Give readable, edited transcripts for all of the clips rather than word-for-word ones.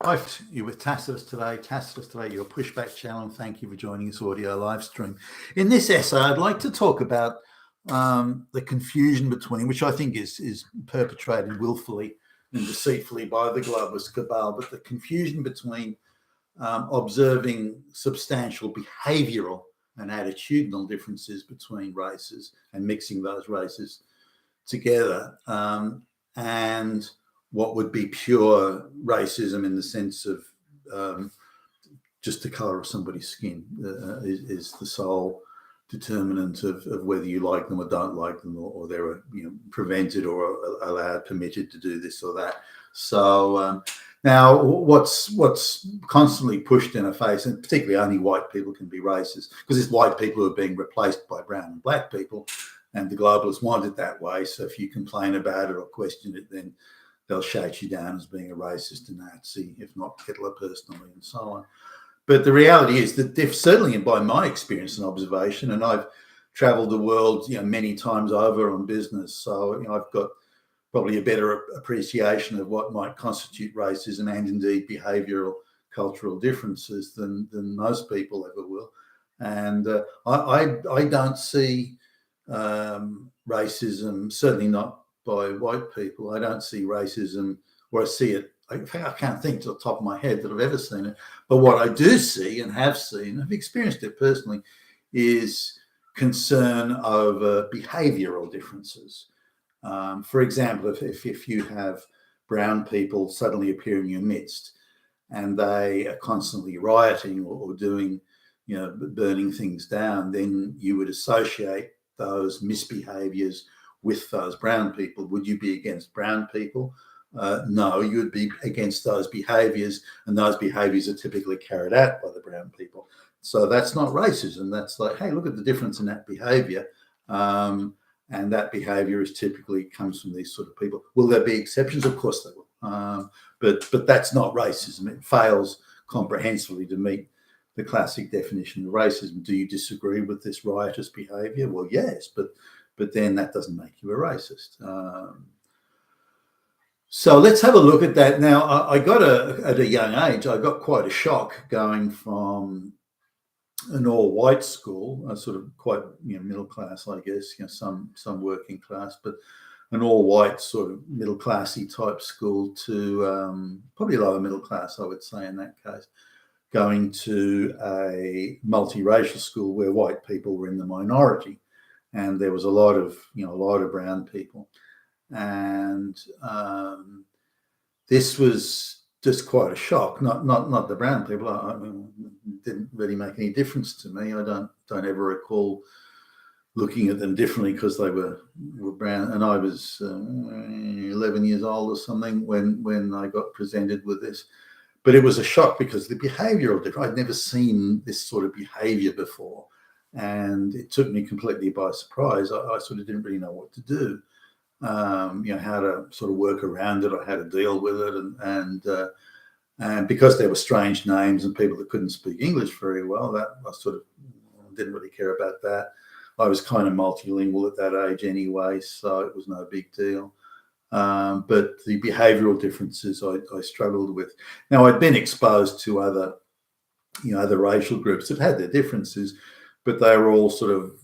Hi, you're with Tacitus today. Tacitus today, your pushback channel, and thank you for joining this audio live stream. In this essay, I'd like to talk about the confusion between, which I think is perpetrated willfully and deceitfully by the globalist cabal, but the confusion between observing substantial behavioural and attitudinal differences between races and mixing those races together, and what would be pure racism in the sense of just the colour of somebody's skin is the sole determinant of whether you like them or don't like them, or they're prevented or allowed, permitted to do this or that. So now what's constantly pushed in our face, and particularly only white people can be racist, because it's white people who are being replaced by brown and black people, and the globalists want it that way. So if you complain about it or question it, then they'll shout you down as being a racist and Nazi, if not Hitler personally, and so on. But the reality is that certainly by my experience and observation, and I've travelled the world many times over on business, so I've got probably a better appreciation of what might constitute racism and indeed behavioural cultural differences than most people ever will. And I don't see racism, certainly not by white people. I don't see racism, or I see it, I can't think to the top of my head that I've ever seen it. But what I do see and have seen, I've experienced it personally, is concern over behavioural differences. For example, if you have brown people suddenly appear in your midst and they are constantly rioting or doing, burning things down, then you would associate those misbehaviours with those brown people. Would you be against brown people? No, you would be against those behaviours, and those behaviours are typically carried out by the brown people. So that's not racism. That's like, hey, look at the difference in that behaviour. And that behaviour is typically comes from these sort of people. Will there be exceptions? Of course there will. But that's not racism. It fails comprehensively to meet the classic definition of racism. Do you disagree with this riotous behaviour? Well, yes, but then that doesn't make you a racist. So let's have a look at that. Now, I got at a young age, I got quite a shock going from an all-white school, sort of quite middle class, I guess, some working class, but an all-white sort of middle classy type school to probably lower middle class, I would say in that case, going to a multiracial school where white people were in the minority, and there was a lot of brown people. And this was just quite a shock. Not the brown people. It didn't really make any difference to me. I don't ever recall looking at them differently because they were brown. And I was 11 years old or something when I got presented with this. But it was a shock because the behavioural difference. I'd never seen this sort of behaviour before, and it took me completely by surprise. I sort of didn't really know what to do. How to sort of work around it or how to deal with it, and because there were strange names and people that couldn't speak English very well, that I sort of didn't really care about that. I was kind of multilingual at that age anyway, so it was no big deal. But the behavioural differences I struggled with. Now, I'd been exposed to other racial groups that had their differences, but they were all sort of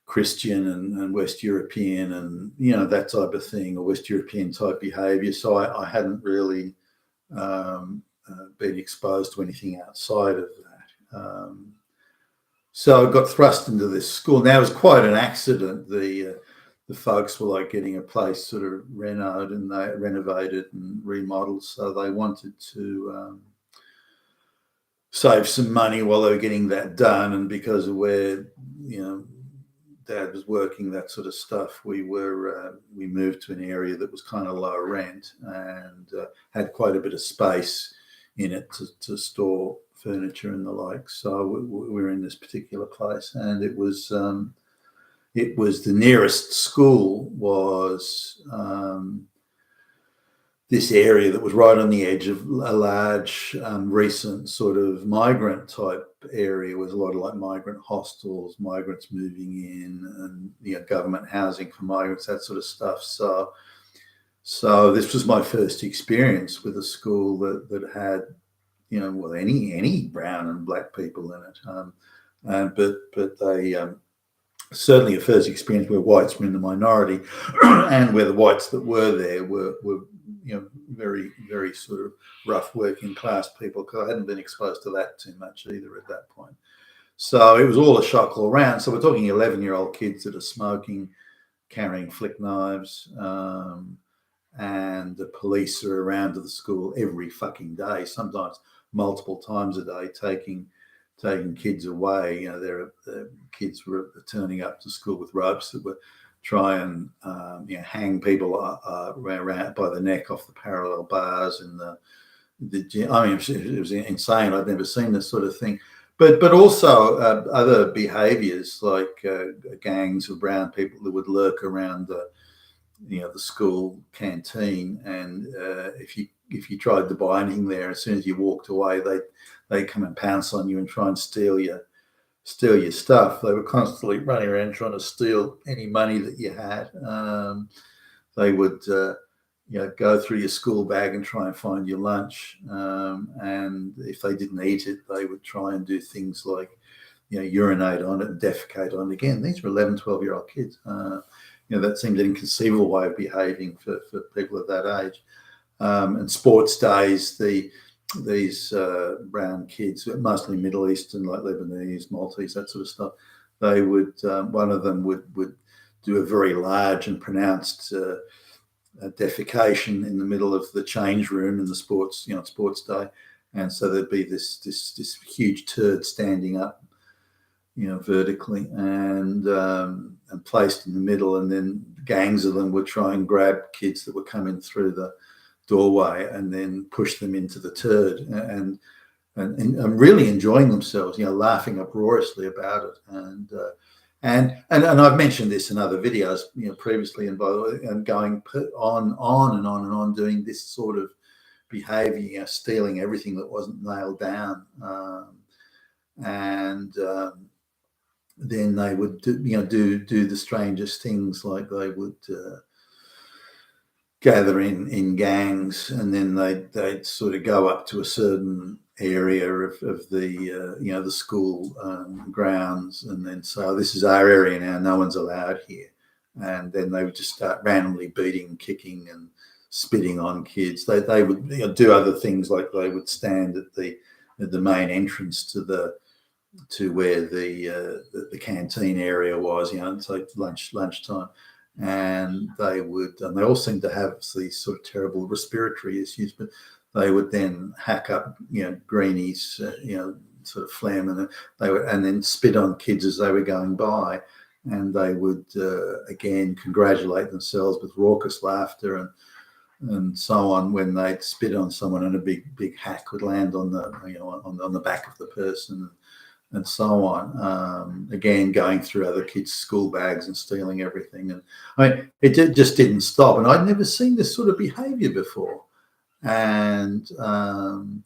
Christian and West European and that type of thing, or West European type behaviour. So I hadn't really been exposed to anything outside of that. So I got thrust into this school. Now it was quite an accident. The folks were like getting a place sort of renovated and remodeled, so they wanted to save some money while they were getting that done. And because of where Dad was working, that sort of stuff, we moved to an area that was kind of low rent and had quite a bit of space in it to store furniture and the like. So we were in this particular place, and it was the nearest school was this area that was right on the edge of a large recent sort of migrant type area with a lot of like migrant hostels, migrants moving in, and government housing for migrants, that sort of stuff. So So this was my first experience with a school that had, well, any brown and black people in it. But they certainly a first experience where whites were in the minority, and where the whites that were there were very, very sort of rough working class people, because I hadn't been exposed to that too much either at that point. So it was all a shock all around. So we're talking 11-year-old kids that are smoking, carrying flick knives, and the police are around to the school every fucking day, sometimes multiple times a day, taking kids away. The kids were turning up to school with ropes that were try and hang people around by the neck off the parallel bars in the gym. I mean, it was insane. I'd never seen this sort of thing. But also other behaviours like gangs of brown people that would lurk around the school canteen, and if you tried to buy anything there, as soon as you walked away, they come and pounce on you and try and steal your stuff. They were constantly running around trying to steal any money that you had. They would go through your school bag and try and find your lunch, and if they didn't eat it, they would try and do things like urinate on it and defecate on it. Again, these were 11, 12-year-old kids. That seemed an inconceivable way of behaving for people of that age. And sports days, these brown kids, mostly Middle Eastern, like Lebanese, Maltese, that sort of stuff, they would, one of them would do a very large and pronounced defecation in the middle of the change room in the sports day. And so there'd be this huge turd standing up, vertically, and placed in the middle, and then gangs of them would try and grab kids that were coming through the doorway and then push them into the turd, and really enjoying themselves, laughing uproariously about it. And I've mentioned this in other videos, previously, and by the way, and going on and on and on, doing this sort of behaviour, stealing everything that wasn't nailed down, and then they would do the strangest things, like they would gather in gangs, and then they'd sort of go up to a certain area of the school grounds, and then say, oh, this is our area now, no one's allowed here. And then they would just start randomly beating, kicking, and spitting on kids. They would do other things, like they would stand at the main entrance to where the canteen area was, it's like lunchtime, and they all seem to have these sort of terrible respiratory issues, but they would then hack up greenies, sort of phlegm, and then spit on kids as they were going by, and they would again congratulate themselves with raucous laughter and so on when they'd spit on someone, and a big hack would land on the on the back of the person, and so on. Again, going through other kids' school bags and stealing everything. And I mean, it just didn't stop. And I'd never seen this sort of behaviour before. And one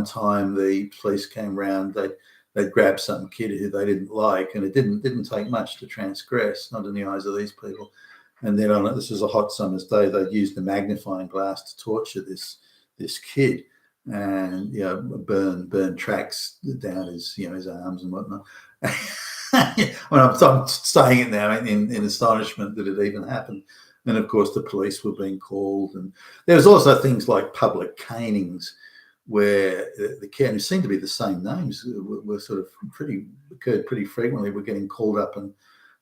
time the police came round. They'd grabbed some kid who they didn't like, and it didn't take much to transgress, not in the eyes of these people. And then this was a hot summer's day, they'd used a magnifying glass to torture this kid, and burn tracks down his arms and whatnot. I'm saying it now in astonishment that it even happened. And of course the police were being called, and there was also things like public canings, where the canings seemed to be the same names, were sort of occurred pretty frequently. We're getting called up, and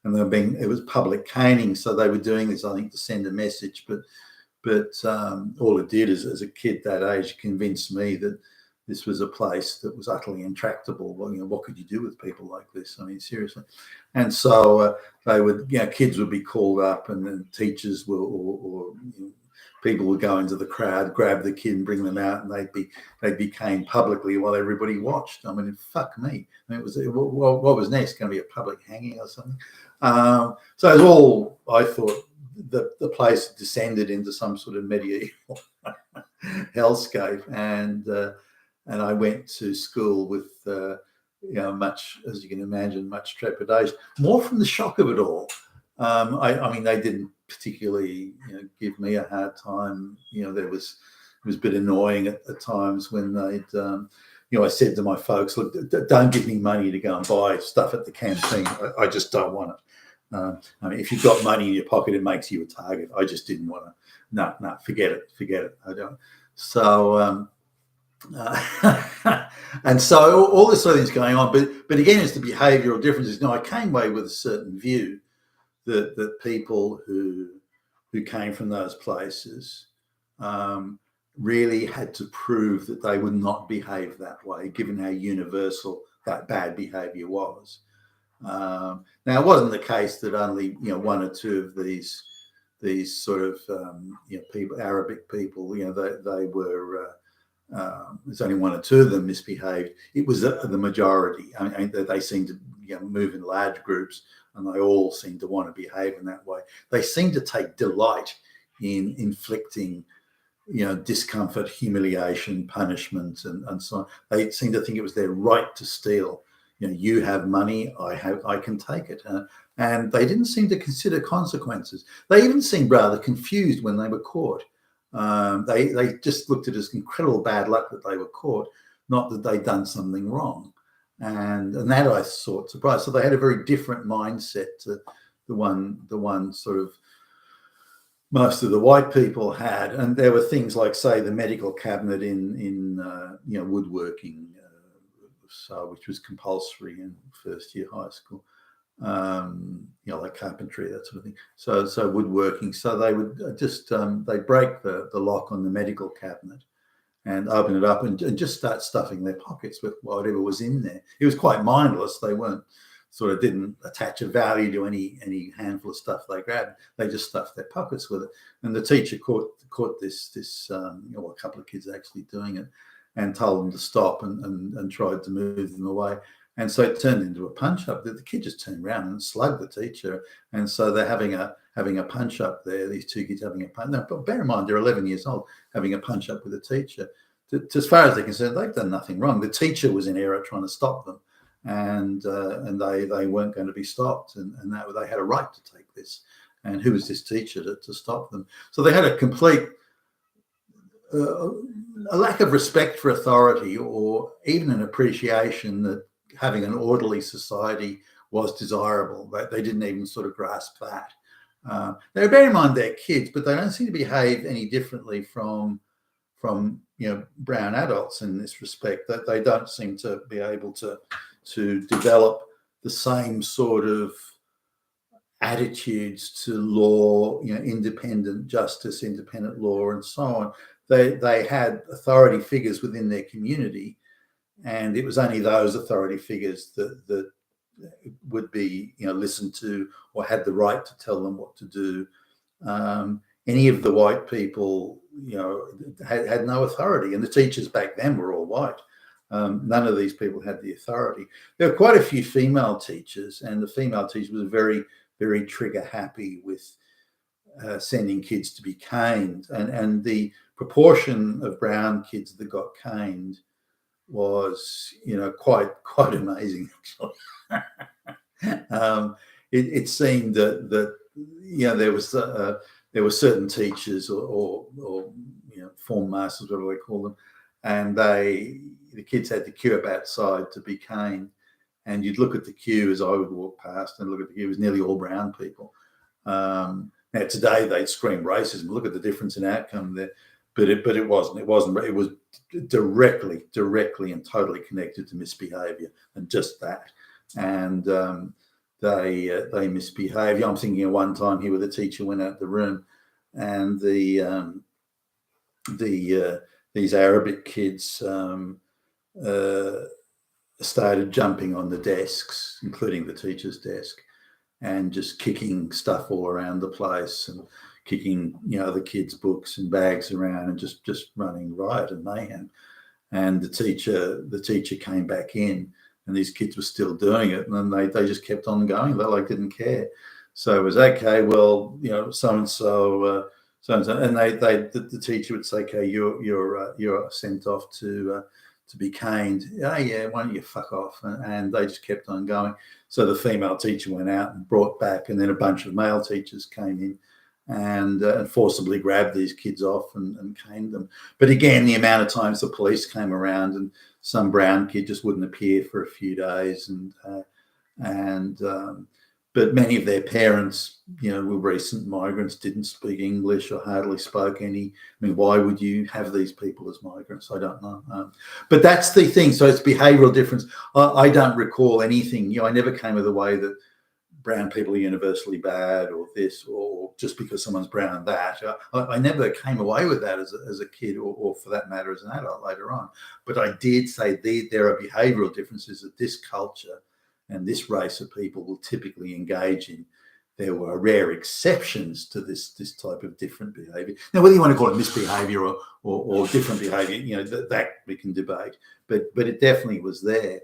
it was public caning. So they were doing this, I think, to send a message, but all it did is, as a kid that age, convinced me that this was a place that was utterly intractable. Well, what could you do with people like this? I mean, seriously. And so they would, kids would be called up, and then teachers or people would go into the crowd, grab the kid and bring them out, and they'd be caned publicly while everybody watched. I mean, fuck me. I mean, what was next? Going to be a public hanging or something? So it was all, I thought, the place descended into some sort of medieval hellscape, and I went to school with much, as you can imagine, much trepidation, more from the shock of it all. I mean, they didn't particularly give me a hard time. It was a bit annoying at times when they'd I said to my folks, look, don't give me money to go and buy stuff at the canteen. I just don't want it. I mean, if you've got money in your pocket, it makes you a target. I just didn't want to. No, forget it. I don't. So, and so all this sort of thing's going on. But again, it's the behavioural differences. Now, I came away with a certain view that people who came from those places really had to prove that they would not behave that way, given how universal that bad behaviour was. Now, it wasn't the case that only one or two of these sort of people, Arabic people, they were. There's only one or two of them misbehaved. It was the majority. I mean, they seemed to move in large groups, and they all seemed to want to behave in that way. They seemed to take delight in inflicting discomfort, humiliation, punishment, and so on. They seem to think it was their right to steal. You have money, I can take it. And they didn't seem to consider consequences. They even seemed rather confused when they were caught. They just looked at it as incredible bad luck that they were caught, not that they'd done something wrong. And that I thought surprised. So they had a very different mindset to the one sort of most of the white people had. And there were things like, say, the medical cabinet in woodworking, which was compulsory in first year high school, like carpentry, that sort of thing. So woodworking. So they would just they break the lock on the medical cabinet and open it up and just start stuffing their pockets with whatever was in there. It was quite mindless. They didn't attach a value to any handful of stuff they grabbed. They just stuffed their pockets with it. And the teacher caught this a couple of kids actually doing it, and told them to stop and tried to move them away. And so it turned into a punch up. The kid just turned around and slugged the teacher. And so they're having a punch up there. These two kids having a punch. Now, but bear in mind, they're 11 years old, having a punch up with a teacher. As far as they're concerned, they've done nothing wrong. The teacher was in error trying to stop them, and they weren't going to be stopped, and that they had a right to take this. And who was this teacher to stop them? So they had a complete a lack of respect for authority, or even an appreciation that having an orderly society was desirable. They didn't even sort of grasp that. Now, bear in mind they're kids, but they don't seem to behave any differently from brown adults in this respect. That they don't seem to be able to develop the same sort of attitudes to law, independent justice, independent law, and so on. They had authority figures within their community, and it was only those authority figures that would be listened to or had the right to tell them what to do. Any of the white people had no authority, and the teachers back then were all white. None of these people had the authority. There were quite a few female teachers, and the female teacher was very, very trigger happy with sending kids to be caned, and the proportion of brown kids that got caned was quite amazing, actually. It seemed that there were certain teachers or form masters, whatever they call them, and the kids had to queue up outside to be caned, and you'd look at the queue as I would walk past and look at the queue. It was nearly all brown people. Now today they'd scream racism. Look at the difference in outcome there, but it wasn't. It was directly and totally connected to misbehaviour, and just that. And they misbehaved. I'm thinking of one time here where the teacher went out the room, and these Arabic kids started jumping on the desks, including the teacher's desk, and just kicking stuff all around the place, and kicking the kids' books and bags around, and just running riot and mayhem. And the teacher came back in, and these kids were still doing it, and then they just kept on going. They didn't care. So it was okay. Well, so and so, and the teacher would say, okay, you're sent off to be caned. Oh yeah, why don't you fuck off? And they just kept on going. So the female teacher went out and brought back, and then a bunch of male teachers came in, and forcibly grabbed these kids off and caned them. But again, the amount of times the police came around and some brown kid just wouldn't appear for a few days, but many of their parents, were recent migrants, didn't speak English or hardly spoke any. I mean, why would you have these people as migrants? I don't know. But that's the thing. So it's behavioural difference. I don't recall anything. I never came with the way that brown people are universally bad or this, or just because someone's brown and that. I never came away with that as a kid or for that matter as an adult later on. But I did say there are behavioural differences that this culture and this race of people will typically engage in. There were rare exceptions to this type of different behaviour. Now, whether you want to call it misbehaviour or different behaviour, that we can debate. But it definitely was there.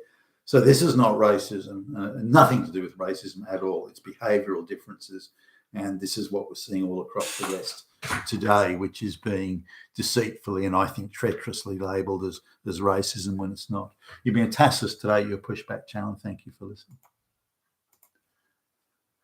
So this is not racism, nothing to do with racism at all. It's behavioural differences. And this is what we're seeing all across the West today, which is being deceitfully and I think treacherously labelled as racism when it's not. You've been a Tassus today, your Pushback Channel. Thank you for listening.